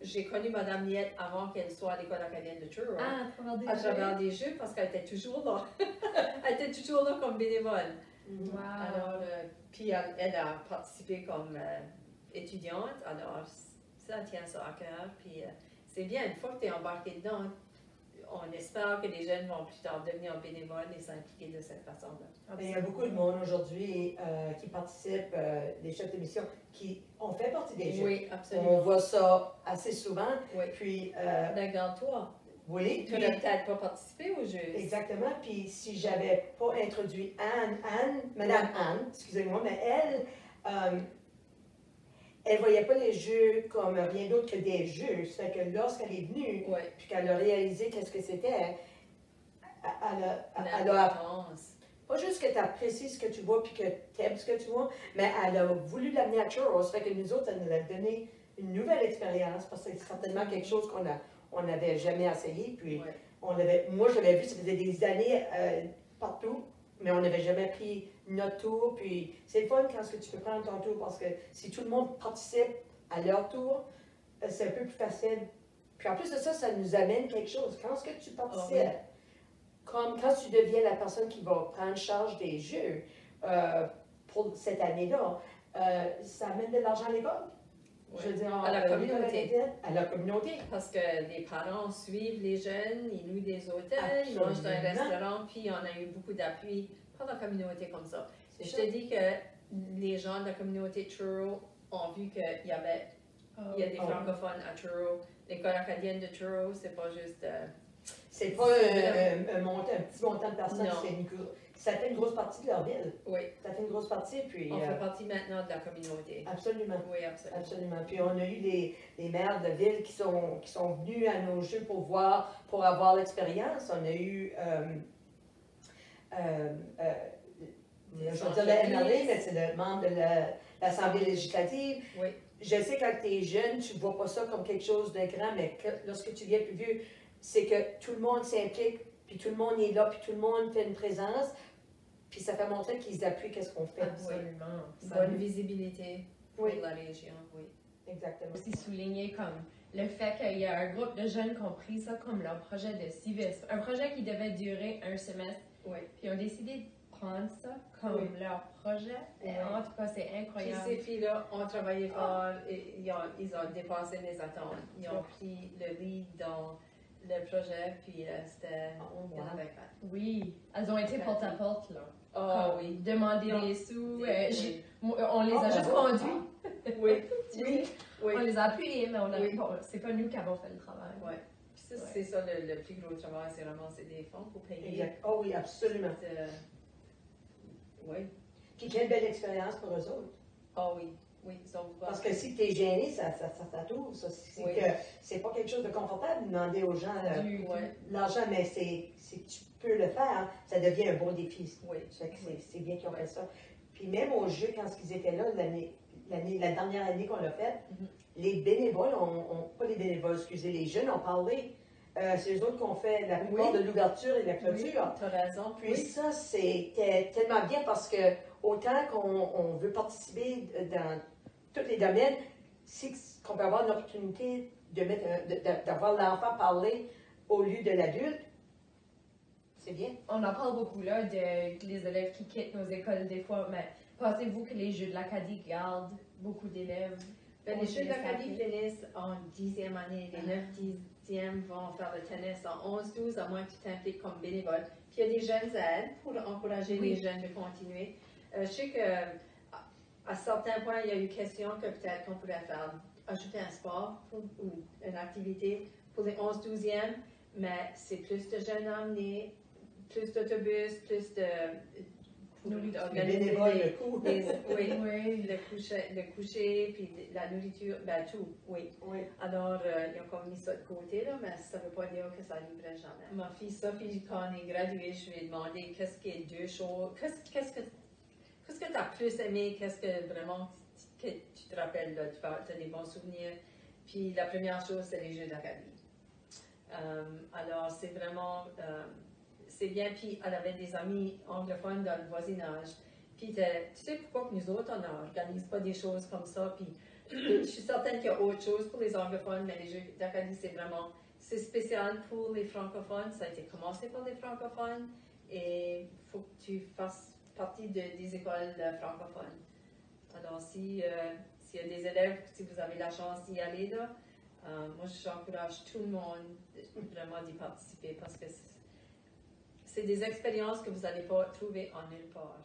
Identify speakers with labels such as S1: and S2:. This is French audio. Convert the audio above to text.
S1: j'ai connu Mme Niette avant qu'elle soit à l'École acadienne de Truro.
S2: Ah,
S1: à travers des jeux, parce qu'elle était toujours là. Elle était toujours là comme bénévole.
S2: Wow.
S1: Alors, puis elle a participé comme étudiante, alors ça tient ça à cœur. Puis c'est bien, une fois que tu es embarqué dedans, on espère que les jeunes vont plus tard devenir bénévoles et s'impliquer de cette façon-là.
S3: Il y a beaucoup de monde aujourd'hui qui participe, des chefs de mission, qui ont fait partie des jeux.
S1: Oui, absolument.
S3: On voit ça assez souvent.
S1: Oui.
S3: Puis,
S1: regarde-toi.
S3: oui.
S1: Tu n'as peut-être pas participé aux jeux.
S3: Exactement. Puis si j'avais pas introduit Madame Anne, excusez-moi, mais elle voyait pas les jeux comme rien d'autre que des jeux. Ça fait que lorsqu'elle est venue, puis qu'elle a réalisé qu'est-ce que c'était, elle a pas juste que tu apprécies ce que tu vois puis que tu aimes ce que tu vois, mais elle a voulu l'amener à Churros. Ça fait que nous autres, ça nous a donné une nouvelle expérience parce que c'est certainement quelque chose qu'on n'avait jamais essayé. Puis moi, je l'avais vu, ça faisait des années partout, mais on n'avait jamais pris notre tour. Puis c'est le fun quand tu peux prendre ton tour parce que si tout le monde participe à leur tour, c'est un peu plus facile. Puis en plus de ça, ça nous amène quelque chose. Quand est-ce que tu participes? Comme quand tu deviens la personne qui va prendre charge des jeux pour cette année-là, ça amène de l'argent à l'école. Je veux dire,
S1: à la communauté.
S3: À la communauté.
S1: Parce que les parents suivent les jeunes, ils louent des hôtels, ils mangent dans un restaurant, puis on a eu beaucoup d'appui par la communauté comme ça. Je te dis que les gens de la communauté de Truro ont vu qu'il y avait il y a des francophones à Truro. L'école acadienne de Truro, c'est pas juste...
S3: c'est pas un petit montant de personnes, ça fait une grosse partie de leur ville.
S1: Oui.
S3: Ça fait une grosse partie, puis...
S1: On fait partie maintenant de la communauté.
S3: Absolument.
S1: Oui, absolument.
S3: Absolument. Puis on a eu les maires de ville qui sont venus à nos jeux pour avoir l'expérience. On a eu... je vais dire le MLA, mais c'est le membre de l'Assemblée législative.
S1: Oui.
S3: Je sais quand tu es jeune, tu ne vois pas ça comme quelque chose de grand, mais lorsque tu viens plus vieux, c'est que tout le monde s'implique, puis tout le monde est là, puis tout le monde fait une présence, puis ça fait montrer qu'ils appuient qu'est-ce qu'on fait.
S2: Absolument.
S1: Bonne visibilité pour la région, oui.
S3: Exactement.
S2: Aussi souligner comme le fait qu'il y a un groupe de jeunes qui ont pris ça comme leur projet de civisme. Un projet qui devait durer un semestre.
S1: Oui.
S2: Puis ils ont décidé de prendre ça comme leur projet. Et en tout cas, c'est incroyable.
S1: Puis ces filles-là ont travaillé fort et ils ont dépassé mes attentes. Ils ont pris le lead dans le projet, puis c'était...
S2: Oui, elles ont été porte-à-porte, là.
S1: Oh oui.
S2: Demander les sous. On les a juste conduits.
S1: Oui.
S2: On les a appuyés, mais c'est pas nous qui avons fait le travail.
S1: Oui. Puis c'est ça le plus gros travail, c'est ramasser des fonds pour payer.
S3: Exact. Oh oui, absolument.
S1: Oui.
S3: Puis quelle belle expérience pour eux autres.
S1: Oh oui. Oui,
S3: parce que si tu es gêné, ça t'ouvre. C'est pas quelque chose de confortable de demander aux gens l'argent, mais si tu peux le faire, ça devient un bon défi.
S1: Oui.
S3: C'est bien qu'ils ont fait ça. Puis même au jeu, quand ils étaient là, la dernière année qu'on l'a fait, les bénévoles, pas les bénévoles, excusez, les jeunes ont parlé. C'est eux autres qui ont fait la plupart de l'ouverture et de la clôture.
S1: Tu as raison.
S3: Puis ça, c'était tellement bien parce que autant qu'on veut participer dans tous les domaines, c'est qu'on peut avoir l'opportunité d'avoir l'enfant parler au lieu de l'adulte. C'est bien.
S2: On en parle beaucoup là, des élèves qui quittent nos écoles des fois, mais pensez-vous que les Jeux de l'Acadie gardent beaucoup d'élèves?
S1: Les Jeux de l'Acadie finissent en 10e année. Les 9-10e vont faire le tennis en 11-12, à moins que tu t'impliques comme bénévole. Puis il y a des jeunes aides pour encourager les jeunes de continuer. Je sais qu'à certains points, il y a eu question que peut-être qu'on pourrait faire ajouter un sport ou une activité pour les 11-12e, mais c'est plus de jeunes à emmener, plus d'autobus, plus de... le coucher, puis la nourriture, ben tout, oui. Alors, ils ont comme mis ça de côté, là, mais ça ne veut pas dire que ça n'arriverait jamais. Ma fille Sophie, quand elle est graduée, je lui ai demandé qu'est-ce qui est deux choses, qu'est-ce que tu as plus aimé, qu'est-ce que vraiment que tu te rappelles, tu as des bons souvenirs. Puis la première chose, c'est les Jeux d'Acadie. Alors, c'est vraiment... c'est bien, puis elle avait des amis anglophones dans le voisinage. Puis tu sais pourquoi que nous autres, on n'organise pas des choses comme ça, puis Je suis certaine qu'il y a autre chose pour les anglophones, mais les Jeux d'Acadie, c'est spécial pour les francophones. Ça a été commencé par les francophones et il faut que tu fasses partie des écoles francophones. Alors, s'il y a des élèves, si vous avez la chance d'y aller là, moi, j'encourage tout le monde vraiment d'y participer parce que c'est des expériences que vous n'allez pas trouver en nulle part.